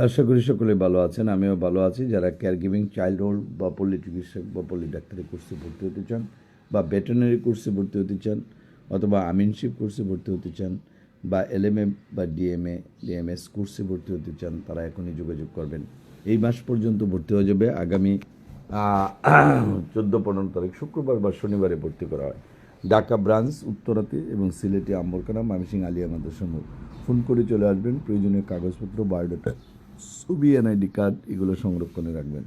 আশা করি সকলে ভালো আছেন, আমিও ভালো আছি। যারা কেয়ার গিভিং চাইল্ড হোল্ড বা পল্লী চিকিৎসক বা পল্লী ডাক্তারি কোর্সে ভর্তি হতে চান, বা ভেটেরিনারি কোর্সে ভর্তি হতে চান, অথবা আমিনশিপ কোর্সে ভর্তি হতে চান, বা এলএমএ বা ডিএমএস কোর্সে ভর্তি হতে চান, তারা এখনই যোগাযোগ করবেন। এই মাস পর্যন্ত ভর্তি হয়ে যাবে। আগামী 14-15 তারিখ শুক্রবার বা শনিবারে ভর্তি করা হয়। ঢাকা ব্রাঞ্চ উত্তরাতে এবং সিলেটে আম্বরখানা, ময়মনসিংহ আলিয়া মাদ্রাসা মোড়। ফোন করে চলে আসবেন। প্রয়োজনীয় কাগজপত্র, বায়োডাটা, ছবি, এনআইডি কার্ড এগুলো সংরক্ষণে রাখবেন।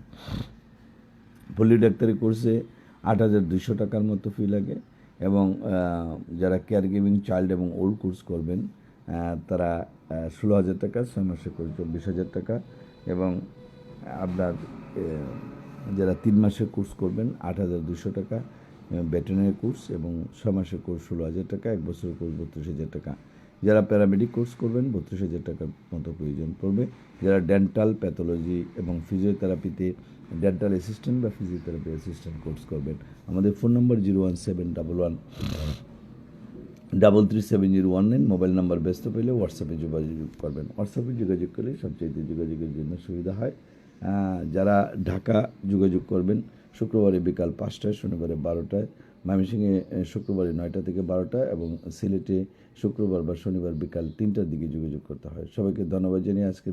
পল্লী ডাক্তারি কোর্সে 8,200 টাকার মতো ফি লাগে, এবং যারা কেয়ার গিভিং চাইল্ড এবং ওল্ড কোর্স করবেন তারা 16,000 টাকা, 6 মাসে করে 24,000 টাকা, এবং আপনার যারা 3 মাসের কোর্স করবেন 8,200 টাকা, ভেটেরিনারি কোর্স এবং 6 মাসের কোর্স 16,000 টাকা, 1 বছরের কোর্স 32,000 টাকা। যারা প্যারামেডিক কোর্স করবেন 32,000 টাকার মতো প্রয়োজন পড়বে। যারা ডেন্টাল, প্যাথোলজি এবং ফিজিওথেরাপিতে ডেন্টাল অ্যাসিস্ট্যান্ট বা ফিজিওথেরাপি অ্যাসিস্ট্যান্ট কোর্স করবেন, আমাদের ফোন নম্বর 01711 মোবাইল নাম্বার ব্যস্ত পেলে হোয়াটসঅ্যাপে যোগাযোগ করবেন। হোয়াটসঅ্যাপে যোগাযোগ করলে সবচেয়ে যোগাযোগের জন্য সুবিধা হয়। যারা ঢাকা যোগাযোগ করবেন শুক্রবারে বিকাল 5টায়, শনিবারে 12টায়, ময়মনসিংহে শুক্রবারে 9টা থেকে 12টা, এবং সিলেটে শুক্রবার বা শনিবার বিকাল 3টার দিকে যোগাযোগ করতে হয়। সবাইকে ধন্যবাদ জানিয়ে আজকে